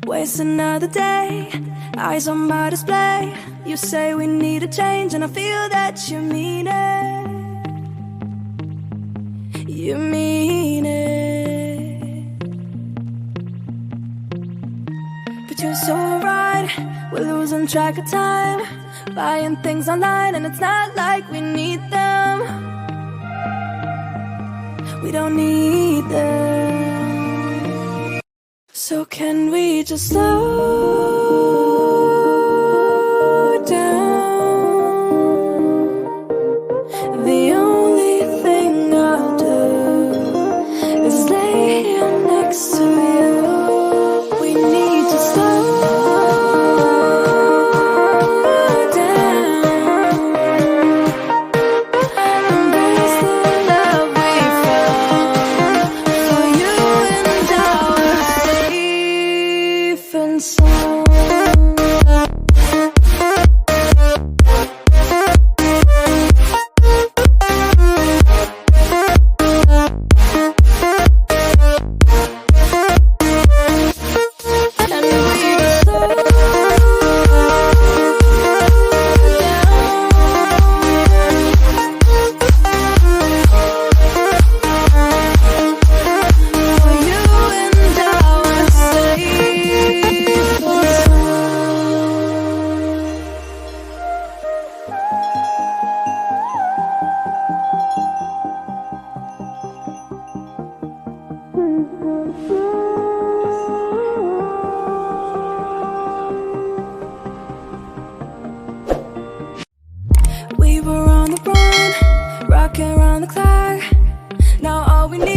Waste another day, eyes on my display. You say we need a change, and I feel that you mean it. You mean it. But you're so right, we're losing track of time, buying things online, and it's not like we need them. We don't need them. So can we just slow down? The only thing I'll do is lay here next to you. We need to slow down. Embrace the love we found. For you and I were safe and sound. We were on the run, rocking around the clock. Now all we need